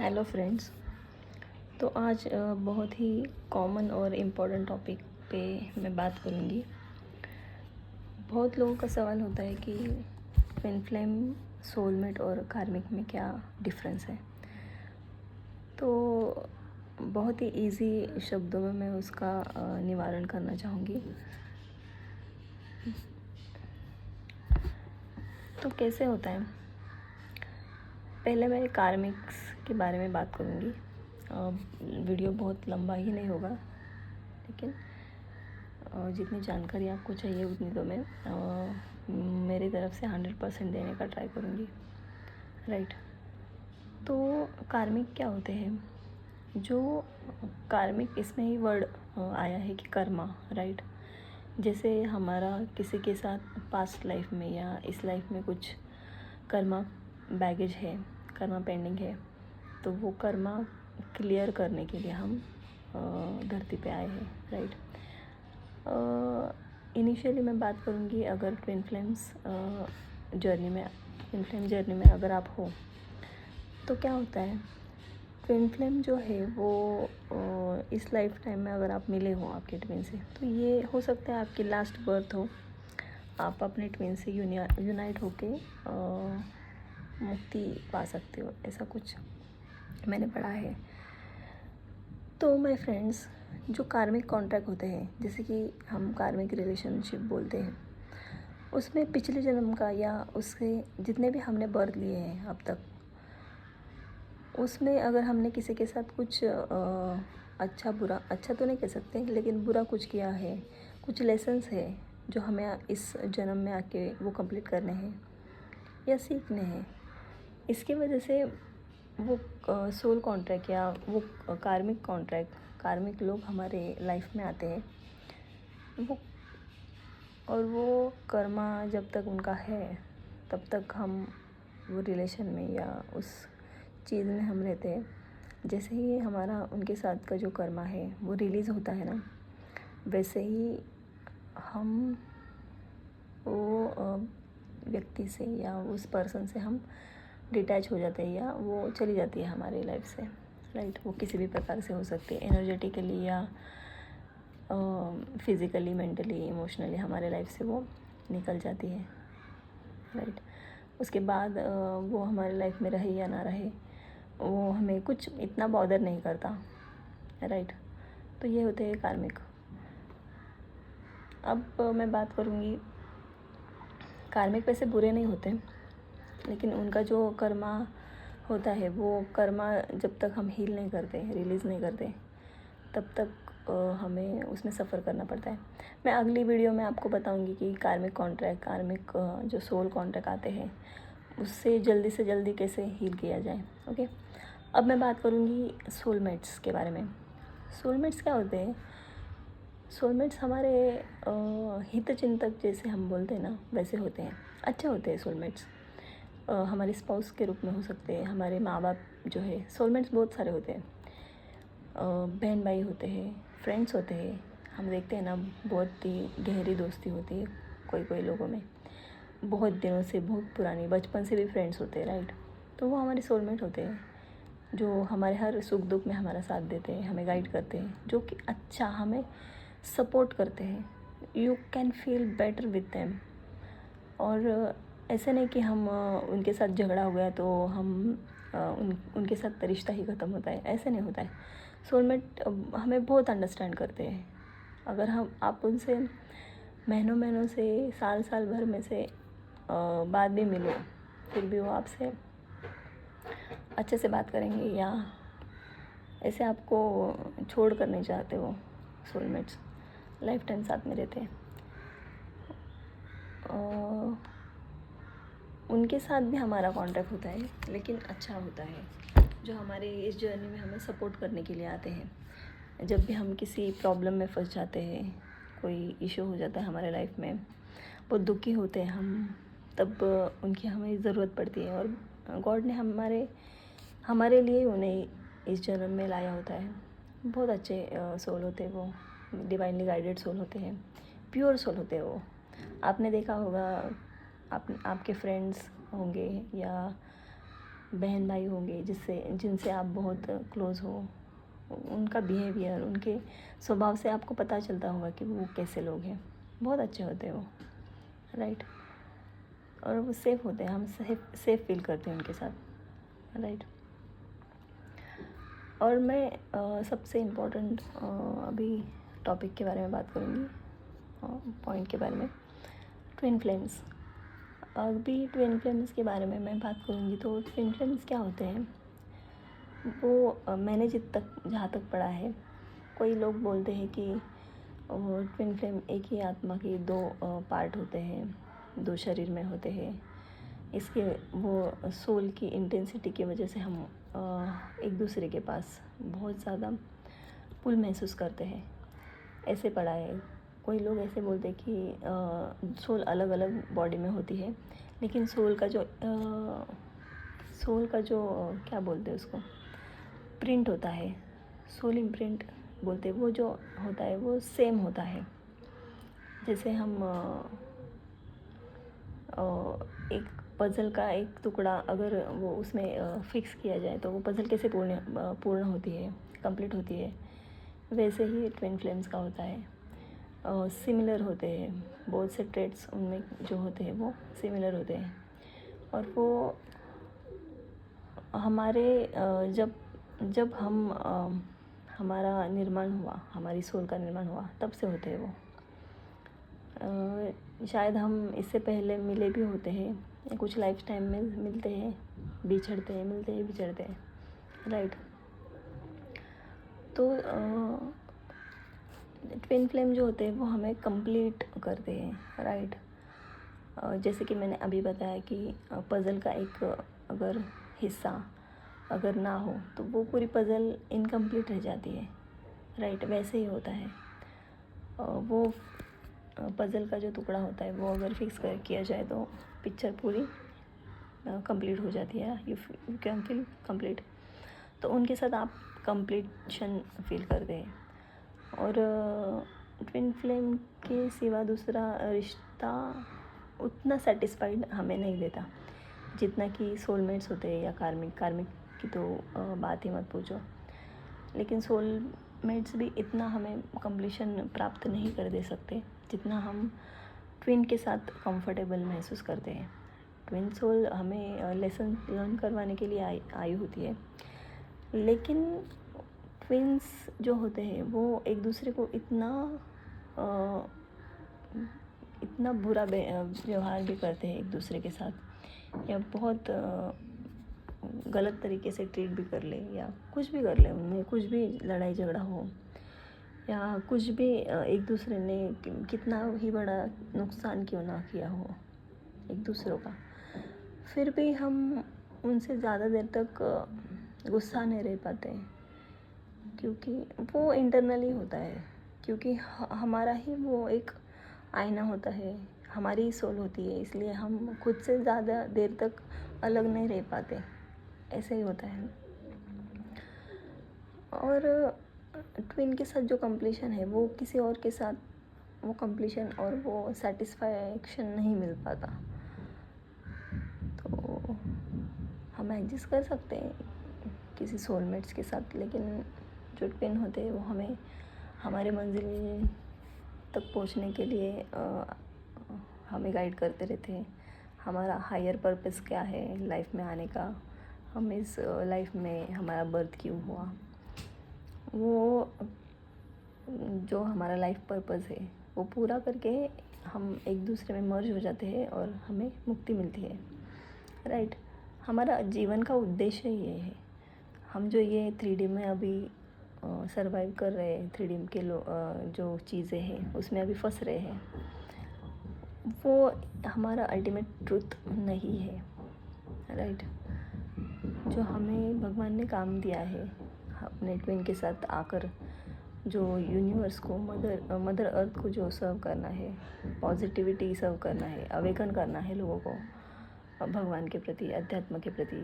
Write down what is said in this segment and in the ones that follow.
Hello friends. तो आज बहुत ही कॉमन और इम्पोर्टेंट टॉपिक पे मैं बात करूँगी। बहुत लोगों का सवाल होता है कि ट्विन फ्लेम, सोलमेट और कार्मिक में क्या डिफरेंस है। तो बहुत ही इजी शब्दों में मैं उसका निवारण करना चाहूँगी। तो कैसे होता है, पहले मैं कार्मिक्स के बारे में बात करूँगी। वीडियो बहुत लंबा ही नहीं होगा, लेकिन जितनी जानकारी आपको चाहिए उतनी तो मैं मेरी तरफ से 100% देने का ट्राई करूँगी, राइट। तो कार्मिक क्या होते हैं? जो कार्मिक, इसमें ही वर्ड आया है कि कर्मा, राइट। जैसे हमारा किसी के साथ पास्ट लाइफ में या इस लाइफ में कुछ कर्मा बैगेज है, कर्मा पेंडिंग है, तो वो कर्मा क्लियर करने के लिए हम धरती पे आए हैं, राइट। इनिशियली मैं बात करूँगी, अगर ट्विन फ्लेम जर्नी में अगर आप हो तो क्या होता है। ट्विन फ्लेम जो है वो इस लाइफ टाइम में अगर आप मिले हो आपके ट्विन से, तो ये हो सकता है आपकी लास्ट बर्थ हो, आप अपने ट्विन से यूनाइट होके मुक्ति पा सकते हो, ऐसा कुछ मैंने पढ़ा है। तो माय फ्रेंड्स, जो कार्मिक कॉन्ट्रैक्ट होते हैं, जैसे कि हम कार्मिक रिलेशनशिप बोलते हैं, उसमें पिछले जन्म का या उसके जितने भी हमने बर्थ लिए हैं अब तक, उसमें अगर हमने किसी के साथ कुछ अच्छा बुरा, अच्छा तो नहीं कह सकते, लेकिन बुरा कुछ किया है, कुछ लेसन्स है जो हमें इस जन्म में आके वो कंप्लीट करने हैं या सीखने हैं, इसकी वजह से वो सोल कॉन्ट्रैक्ट या वो कार्मिक कॉन्ट्रैक्ट, कार्मिक लोग हमारे लाइफ में आते हैं। वो और वो कर्मा जब तक उनका है तब तक हम वो रिलेशन में या उस चीज़ में हम रहते हैं। जैसे ही हमारा उनके साथ का जो कर्मा है वो रिलीज़ होता है ना, वैसे ही हम वो व्यक्ति से या उस पर्सन से हम डिटैच हो जाते हैं, या वो चली जाती है हमारी लाइफ से, राइट। वो किसी भी प्रकार से हो सकती है, एनर्जेटिकली या फिज़िकली, मेंटली, इमोशनली हमारे लाइफ से वो निकल जाती है, राइट। उसके बाद वो हमारे लाइफ में रहे या ना रहे, वो हमें कुछ इतना बॉदर नहीं करता, राइट। तो ये होते हैं कार्मिक। अब मैं बात करूँगी, कार्मिक वैसे बुरे नहीं होते, लेकिन उनका जो कर्मा होता है, वो कर्मा जब तक हम हील नहीं करते, रिलीज़ नहीं करते, तब तक हमें उसमें सफ़र करना पड़ता है। मैं अगली वीडियो में आपको बताऊंगी कि कार्मिक कॉन्ट्रैक्ट, कार्मिक जो सोल कॉन्ट्रैक्ट आते हैं, उससे जल्दी से जल्दी कैसे हील किया जाए, ओके। अब मैं बात करूँगी सोलमेट्स के बारे में। सोलमेट्स क्या होते हैं? सोलमेट्स हमारे हितचिंतक, जैसे हम बोलते हैं ना, वैसे होते हैं, अच्छे होते हैं सोलमेट्स। हमारे स्पाउस के रूप में हो सकते हैं, हमारे माँ बाप जो है। सोलमेट्स बहुत सारे होते हैं, बहन भाई होते हैं, फ्रेंड्स होते हैं। हम देखते हैं ना, बहुत ही गहरी दोस्ती होती है कोई कोई लोगों में, बहुत दिनों से, बहुत पुरानी, बचपन से भी फ्रेंड्स होते हैं, राइट। तो वो हमारे सोलमेट होते हैं, जो हमारे हर सुख दुख में हमारा साथ देते हैं, हमें गाइड करते हैं, जो कि अच्छा हमें सपोर्ट करते हैं। You can feel better with them. और ऐसे नहीं कि हम उनके साथ झगड़ा हो गया तो हम उनके साथ रिश्ता ही ख़त्म होता है, ऐसे नहीं होता है। सोलमेट हमें बहुत अंडरस्टैंड करते हैं। अगर हम आप उनसे महीनों महीनों से, साल साल भर में से बाद भी मिलो, फिर भी वो आपसे अच्छे से बात करेंगे, या ऐसे आपको छोड़ कर नहीं चाहते। वो सोलमेट्स लाइफ टाइम साथ में रहते हैं। उनके साथ भी हमारा कांटेक्ट होता है, लेकिन अच्छा होता है, जो हमारे इस जर्नी में हमें सपोर्ट करने के लिए आते हैं। जब भी हम किसी प्रॉब्लम में फंस जाते हैं, कोई इशू हो जाता है हमारे लाइफ में, बहुत दुखी होते हैं हम, तब उनकी हमें ज़रूरत पड़ती है। और गॉड ने हमारे लिए उन्हें इस जन्म में लाया होता है। बहुत अच्छे सोल होते हैं वो, डिवाइनली गाइडेड सोल होते हैं, प्योर सोल होते हैं वो। आपने देखा होगा, आपके फ्रेंड्स होंगे या बहन भाई होंगे जिनसे आप बहुत क्लोज़ हो, उनका बिहेवियर, उनके स्वभाव से आपको पता चलता होगा कि वो कैसे लोग हैं। बहुत अच्छे होते हैं वो, राइट। और वो सेफ़ होते हैं, हम सेफ़ फील करते हैं उनके साथ, राइट। और मैं सबसे इम्पोर्टेंट अभी टॉपिक के बारे में बात करूँगी, पॉइंट के बारे में, ट्विन फ्लेम्स। अभी ट्विन फ्लेम्स के बारे में मैं बात करूँगी। तो ट्विन फ्लेम्स क्या होते हैं, वो मैंने जहाँ तक पढ़ा है, कोई लोग बोलते हैं कि ट्विन फ्लेम एक ही आत्मा के दो पार्ट होते हैं, दो शरीर में होते हैं। इसके वो सोल की इंटेंसिटी की वजह से हम एक दूसरे के पास बहुत ज़्यादा पुल महसूस करते हैं, ऐसे पढ़ा है। कोई लोग ऐसे बोलते हैं कि सोल अलग अलग बॉडी में होती है, लेकिन सोल का जो क्या बोलते हैं उसको, प्रिंट होता है, सोल इम्प्रिंट बोलते हैं, वो जो होता है वो सेम होता है। जैसे हम एक पज़ल का एक टुकड़ा अगर वो उसमें फिक्स किया जाए तो वो पज़ल कैसे पूर्ण होती है, कंप्लीट होती है, वैसे ही ट्विन फ्लेम्स का होता है। सिमिलर होते हैं, बहुत से ट्रेड्स उनमें जो होते हैं वो सिमिलर होते हैं। और वो हमारे जब हम हमारा निर्माण हुआ, हमारी सोल का निर्माण हुआ, तब से होते हैं वो। शायद हम इससे पहले मिले भी होते हैं, कुछ लाइफ टाइम में मिलते हैं, बिछड़ते हैं, मिलते हैं, बिछड़ते हैं, राइट। तो ट्विन फ्लेम जो होते हैं वो हमें कंप्लीट करते हैं, राइट। जैसे कि मैंने अभी बताया कि पज़ल का एक अगर हिस्सा अगर ना हो तो वो पूरी पज़ल इनकम्प्लीट रह जाती है, राइट। वैसे ही होता है, वो पज़ल का जो टुकड़ा होता है वो अगर फिक्स किया जाए तो पिक्चर पूरी कंप्लीट हो जाती है, यू कैन फील कंप्लीट। तो उनके साथ आप कंप्लीशन फील करते हैं। और ट्विन फ्लेम के सिवा दूसरा रिश्ता उतना सेटिस्फाइड हमें नहीं देता जितना कि सोलमेट्स होते हैं या कार्मिक की तो बात ही मत पूछो। लेकिन सोलमेट्स भी इतना हमें कंप्लीशन प्राप्त नहीं कर दे सकते जितना हम ट्विन के साथ कंफर्टेबल महसूस करते हैं। ट्विन सोल हमें लेसन लर्न करवाने के लिए आई होती है, लेकिन ट्विन्स जो होते हैं वो एक दूसरे को इतना बुरा व्यवहार भी करते हैं एक दूसरे के साथ, या बहुत गलत तरीके से ट्रीट भी कर ले, या कुछ भी कर ले, उनमें कुछ भी लड़ाई झगड़ा हो, या कुछ भी एक दूसरे ने कितना ही बड़ा नुकसान क्यों ना किया हो एक दूसरों का, फिर भी हम उनसे ज़्यादा देर तक गुस्सा नहीं रह पाते, क्योंकि वो इंटरनली होता है। क्योंकि हमारा ही वो एक आईना होता है, हमारी ही सोल होती है, इसलिए हम खुद से ज़्यादा देर तक अलग नहीं रह पाते, ऐसे ही होता है। और ट्विन के साथ जो कंप्लीशन है वो किसी और के साथ वो कंप्लीशन और वो सेटिस्फैक्शन नहीं मिल पाता। तो हम एडजस्ट कर सकते हैं किसी सोलमेट्स के साथ, लेकिन जो ट्विन होते हैं वो हमें हमारे मंजिल तक पहुंचने के लिए हमें गाइड करते रहते हैं। हमारा हायर पर्पस क्या है लाइफ में आने का, हम इस लाइफ में हमारा बर्थ क्यों हुआ, वो जो हमारा लाइफ पर्पस है वो पूरा करके हम एक दूसरे में मर्ज हो जाते हैं और हमें मुक्ति मिलती है, राइट। हमारा जीवन का उद्देश्य ये है। हम जो ये 3D में अभी सरवाइव कर रहे हैं, 3D के जो चीज़ें हैं उसमें अभी फंस रहे हैं, वो हमारा अल्टीमेट ट्रुथ नहीं है, राइट। जो हमें भगवान ने काम दिया है अपने ट्विन के साथ आकर, जो यूनिवर्स को मदर अर्थ को जो सर्व करना है, पॉजिटिविटी सर्व करना है, अवेकन करना है लोगों को भगवान के प्रति, अध्यात्म के प्रति,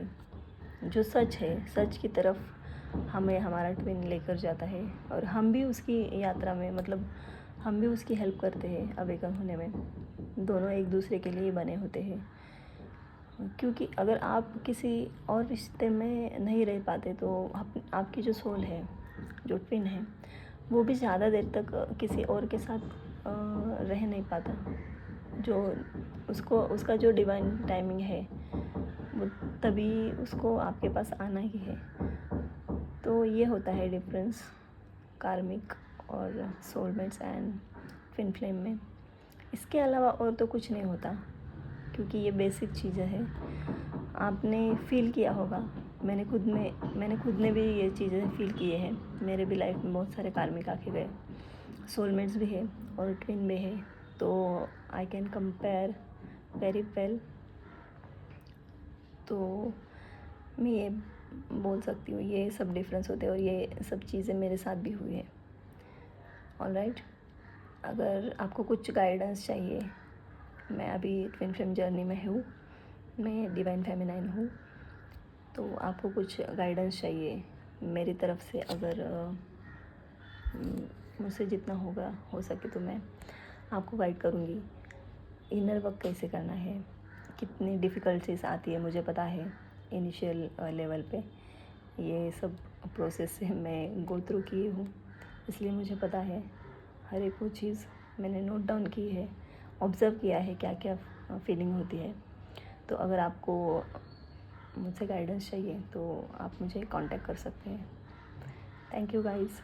जो सच है, सच की तरफ हमें हमारा ट्विन लेकर जाता है। और हम भी उसकी यात्रा में, मतलब हम भी उसकी हेल्प करते हैं अवेकन होने में। दोनों एक दूसरे के लिए बने होते हैं। क्योंकि अगर आप किसी और रिश्ते में नहीं रह पाते तो आपकी जो सोल है, जो ट्विन है, वो भी ज़्यादा देर तक किसी और के साथ रह नहीं पाता। जो उसका जो डिवाइन टाइमिंग है वो तभी उसको आपके पास आना ही है। तो ये होता है डिफरेंस कार्मिक और सोलमेट्स एंड ट्विन फ्लेम में। इसके अलावा और तो कुछ नहीं होता, क्योंकि ये बेसिक चीज़ें हैं। आपने फील किया होगा, मैंने खुद ने भी ये चीज़ें फील किए हैं। मेरे भी लाइफ में बहुत सारे कार्मिक आके गए, सोलमेट्स भी है और ट्विन भी है, तो I can compare very well. तो मैं ये बोल सकती हूँ ये सब डिफरेंस होते हैं और ये सब चीज़ें मेरे साथ भी हुई है। ऑलराइट, अगर आपको कुछ गाइडेंस चाहिए, मैं अभी ट्विन फ्लेम जर्नी में हूँ, मैं डिवाइन फेमिनाइन हूँ, तो आपको कुछ गाइडेंस चाहिए मेरी तरफ से, अगर मुझसे जितना होगा हो सके तो मैं आपको गाइड करूँगी। इनर वर्क कैसे करना है, कितनी डिफ़िकल्टीज आती है मुझे पता है इनिशियल लेवल पे। ये सब प्रोसेस से मैं गो थ्रू की हूँ, इसलिए मुझे पता है हर एक वो चीज़ मैंने नोट डाउन की है, ऑब्ज़र्व किया है क्या क्या फीलिंग होती है। तो अगर आपको मुझसे गाइडेंस चाहिए तो आप मुझे कांटेक्ट कर सकते हैं। Thank you guys.